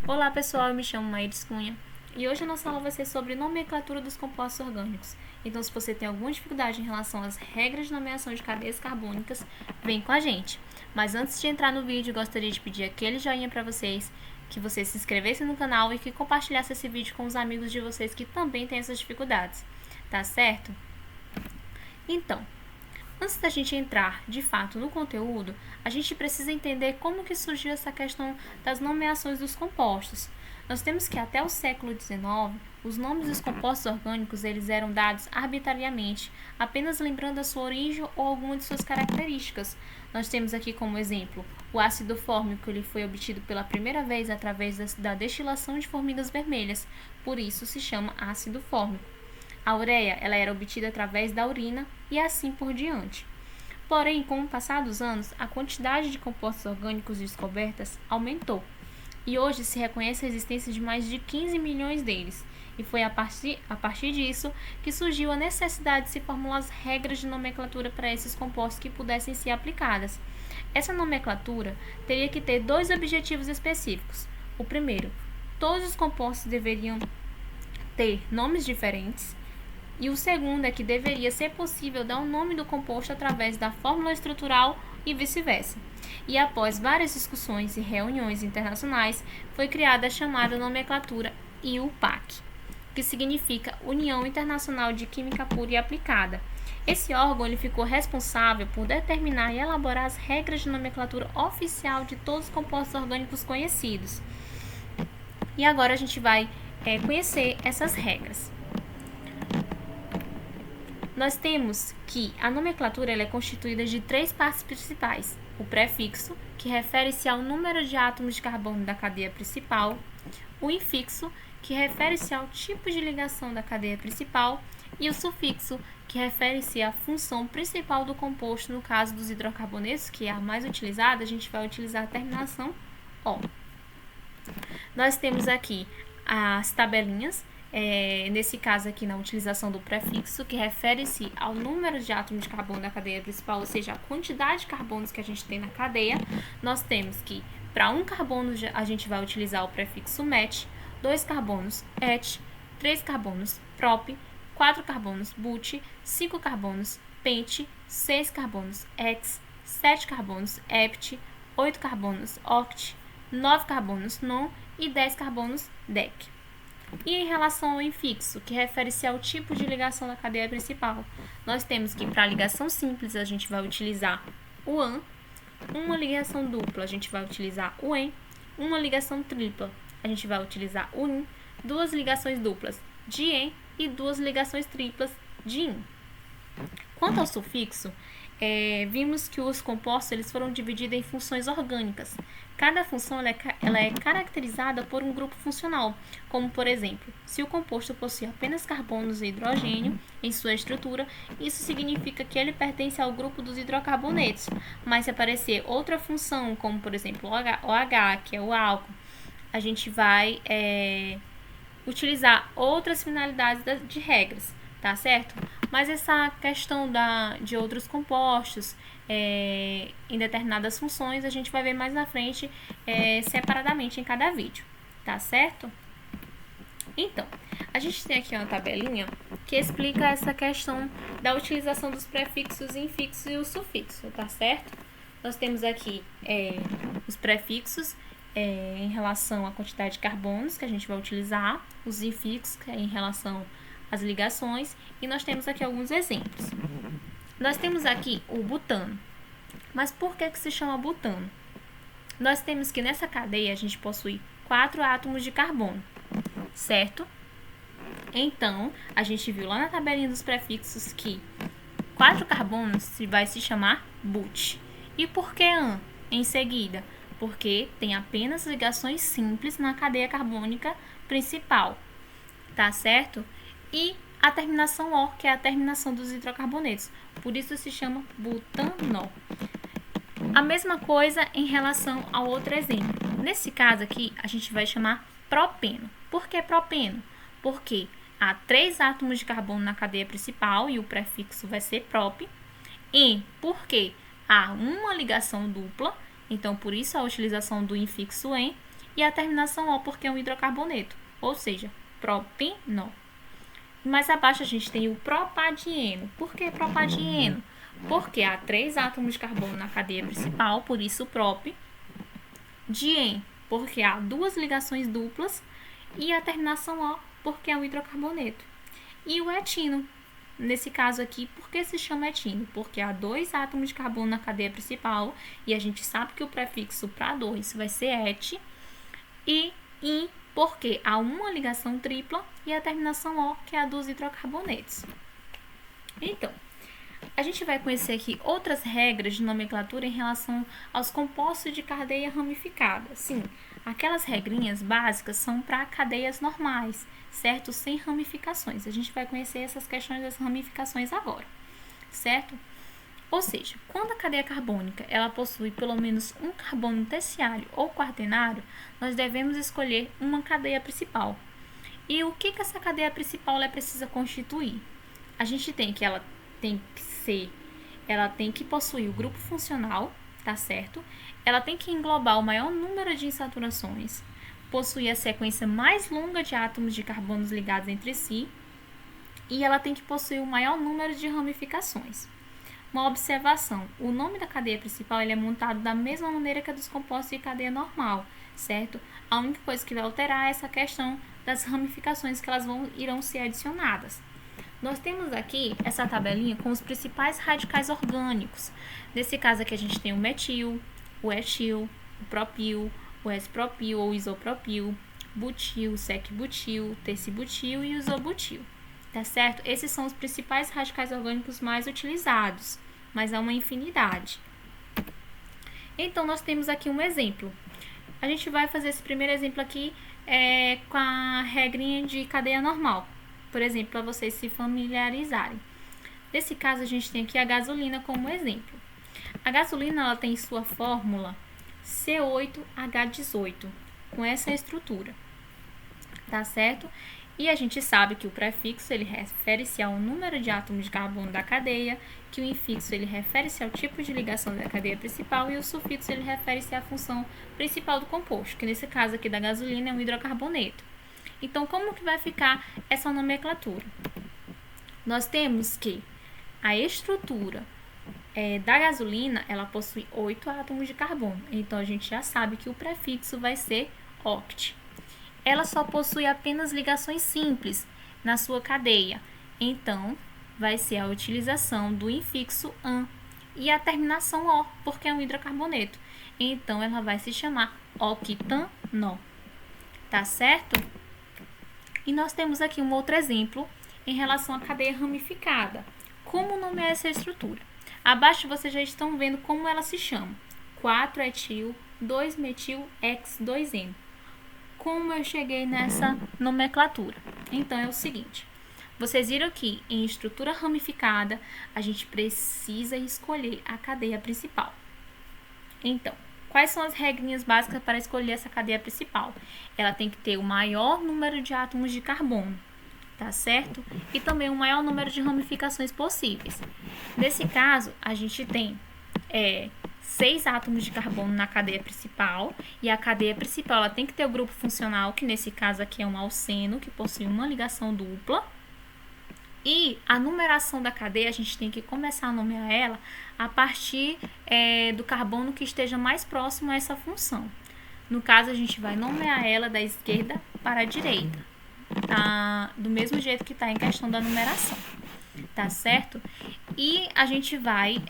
Olá pessoal, eu me chamo Maíris Cunha e hoje a nossa aula vai ser sobre nomenclatura dos compostos orgânicos. Então, se você tem alguma dificuldade em relação às regras de nomeação de cadeias carbônicas, vem com a gente. Mas antes de entrar no vídeo, gostaria de pedir aquele joinha para vocês, que vocês se inscrevessem no canal e que compartilhassem esse vídeo com os amigos de vocês que também têm essas dificuldades, tá certo? Então, antes da gente entrar, de fato, no conteúdo, a gente precisa entender como que surgiu essa questão das nomeações dos compostos. Nós temos que até o século XIX, os nomes dos compostos orgânicos eles eram dados arbitrariamente, apenas lembrando a sua origem ou alguma de suas características. Nós temos aqui como exemplo o ácido fórmico, ele foi obtido pela primeira vez através da destilação de formigas vermelhas, por isso se chama ácido fórmico. A ureia ela era obtida através da urina e assim por diante. Porém, com o passar dos anos, a quantidade de compostos orgânicos descobertas aumentou. E hoje se reconhece a existência de mais de 15 milhões deles. E foi a partir disso que surgiu a necessidade de se formular as regras de nomenclatura para esses compostos que pudessem ser aplicadas. Essa nomenclatura teria que ter dois objetivos específicos. O primeiro, todos os compostos deveriam ter nomes diferentes. E o segundo é que deveria ser possível dar o nome do composto através da fórmula estrutural e vice-versa. E após várias discussões e reuniões internacionais, foi criada a chamada nomenclatura IUPAC, que significa União Internacional de Química Pura e Aplicada. Esse órgão ele ficou responsável por determinar e elaborar as regras de nomenclatura oficial de todos os compostos orgânicos conhecidos. E agora a gente vai conhecer essas regras. Nós temos que a nomenclatura ela é constituída de três partes principais. O prefixo, que refere-se ao número de átomos de carbono da cadeia principal. O infixo, que refere-se ao tipo de ligação da cadeia principal. E o sufixo, que refere-se à função principal do composto. No caso dos hidrocarbonetos, que é a mais utilizada, a gente vai utilizar a terminação O. Nós temos aqui as tabelinhas. Nesse caso aqui, na utilização do prefixo, que refere-se ao número de átomos de carbono da cadeia principal, ou seja, a quantidade de carbonos que a gente tem na cadeia, nós temos que, para um carbono, a gente vai utilizar o prefixo met, 2 carbonos et, 3 carbonos prop, 4 carbonos but, 5 carbonos pent, 6 carbonos hex, 7 carbonos hept, 8 carbonos oct, 9 carbonos non e 10 carbonos dec. E em relação ao infixo, que refere-se ao tipo de ligação da cadeia principal, nós temos que para a ligação simples a gente vai utilizar o AN, uma ligação dupla a gente vai utilizar o EN, uma ligação tripla a gente vai utilizar o IN, duas ligações duplas de EN e duas ligações triplas de IN. Quanto ao sufixo, vimos que os compostos eles foram divididos em funções orgânicas. Cada função ela é caracterizada por um grupo funcional, como por exemplo, se o composto possui apenas carbonos e hidrogênio em sua estrutura, isso significa que ele pertence ao grupo dos hidrocarbonetos. Mas se aparecer outra função, como por exemplo o OH, que é o álcool, a gente vai utilizar outras finalidades de regras, tá certo? Mas essa questão de outros compostos em determinadas funções, a gente vai ver mais na frente separadamente em cada vídeo, tá certo? Então, a gente tem aqui uma tabelinha que explica essa questão da utilização dos prefixos, infixos e o sufixo, tá certo? Nós temos aqui os prefixos em relação à quantidade de carbonos que a gente vai utilizar, os infixos em relação as ligações, e nós temos aqui alguns exemplos. Nós temos aqui o butano. Mas por que se chama butano? Nós temos que nessa cadeia a gente possui 4 átomos de carbono, certo? Então, a gente viu lá na tabelinha dos prefixos que 4 carbonos vai se chamar but. E por que AN em seguida? Porque tem apenas ligações simples na cadeia carbônica principal, tá certo? E a terminação O, que é a terminação dos hidrocarbonetos. Por isso se chama butanol. A mesma coisa em relação ao outro exemplo. Nesse caso aqui, a gente vai chamar propeno. Por que propeno? Porque há 3 átomos de carbono na cadeia principal e o prefixo vai ser prop. E porque há uma ligação dupla, então por isso a utilização do infixo em. e a terminação O porque é um hidrocarboneto, ou seja, propinol. Mais abaixo a gente tem o propadieno. Por que propadieno? Porque há 3 átomos de carbono na cadeia principal, por isso prop. Dien, porque há 2 ligações duplas. E a terminação O, porque é um hidrocarboneto. E o etino, nesse caso aqui, por que se chama etino? Porque há 2 átomos de carbono na cadeia principal, e a gente sabe que o prefixo para 2 vai ser et. E in, porque há uma ligação tripla, e a terminação O, que é a dos hidrocarbonetos. Então, a gente vai conhecer aqui outras regras de nomenclatura em relação aos compostos de cadeia ramificada. Sim, aquelas regrinhas básicas são para cadeias normais, certo? Sem ramificações. A gente vai conhecer essas questões das ramificações agora, certo? Ou seja, quando a cadeia carbônica ela possui pelo menos um carbono terciário ou quaternário, nós devemos escolher uma cadeia principal. E o que essa cadeia principal ela precisa constituir? A gente tem que ela tem que possuir o grupo funcional, tá certo? Ela tem que englobar o maior número de insaturações, possuir a sequência mais longa de átomos de carbonos ligados entre si, e ela tem que possuir o maior número de ramificações. Uma observação, o nome da cadeia principal ele é montado da mesma maneira que a dos compostos de cadeia normal, certo? A única coisa que vai alterar é essa questão das ramificações que elas irão ser adicionadas. Nós temos aqui essa tabelinha com os principais radicais orgânicos. Nesse caso aqui a gente tem o metil, o etil, o propil, o s-propil ou isopropil, butil, sec-butil, terci-butil e isobutil. Tá certo? Esses são os principais radicais orgânicos mais utilizados, mas há uma infinidade. Então, nós temos aqui um exemplo. A gente vai fazer esse primeiro exemplo aqui com a regrinha de cadeia normal. Por exemplo, para vocês se familiarizarem. Nesse caso, a gente tem aqui a gasolina como exemplo. A gasolina ela tem sua fórmula C8H18, com essa estrutura. Tá certo? E a gente sabe que o prefixo ele refere-se ao número de átomos de carbono da cadeia, que o infixo ele refere-se ao tipo de ligação da cadeia principal e o sufixo ele refere-se à função principal do composto, que nesse caso aqui da gasolina é um hidrocarboneto. Então, como que vai ficar essa nomenclatura? Nós temos que a estrutura da gasolina, ela possui 8 átomos de carbono. Então, a gente já sabe que o prefixo vai ser oct. Ela só possui apenas ligações simples na sua cadeia. Então, vai ser a utilização do infixo an e a terminação o, porque é um hidrocarboneto. Então, ela vai se chamar octanol. Tá certo? E nós temos aqui um outro exemplo em relação à cadeia ramificada. Como nomear essa estrutura? Abaixo vocês já estão vendo como ela se chama. 4-etil, 2-metil, X2N. Como eu cheguei nessa nomenclatura? Então, é o seguinte. Vocês viram que em estrutura ramificada, a gente precisa escolher a cadeia principal. Então, quais são as regrinhas básicas para escolher essa cadeia principal? Ela tem que ter o maior número de átomos de carbono, tá certo? E também o maior número de ramificações possíveis. Nesse caso, a gente tem 6 átomos de carbono na cadeia principal, e a cadeia principal ela tem que ter o grupo funcional, que nesse caso aqui é um alceno, que possui uma ligação dupla. E a numeração da cadeia, a gente tem que começar a nomear ela a partir do carbono que esteja mais próximo a essa função. No caso, a gente vai nomear ela da esquerda para a direita, tá? Do mesmo jeito que está em questão da numeração, tá certo? E a gente vai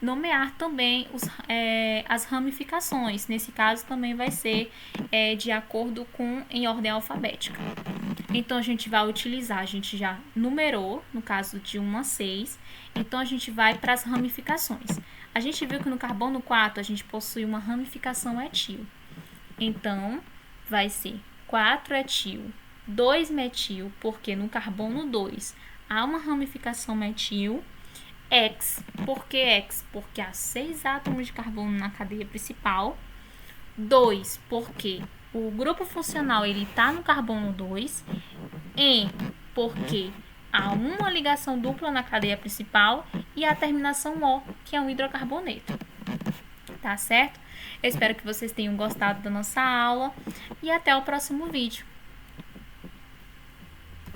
nomear também as ramificações. Nesse caso, também vai ser de acordo com em ordem alfabética. Então, a gente vai utilizar, a gente já numerou, no caso de 1 a 6, então a gente vai para as ramificações. A gente viu que no carbono 4 a gente possui uma ramificação etil. Então, vai ser 4-etil, 2-metil, porque no carbono 2 há uma ramificação metil. X, por que X? Porque há 6 átomos de carbono na cadeia principal. 2, porque o grupo funcional ele está no carbono 2. N, porque há uma ligação dupla na cadeia principal. E a terminação O, que é um hidrocarboneto. tá certo? Eu espero que vocês tenham gostado da nossa aula e até o próximo vídeo.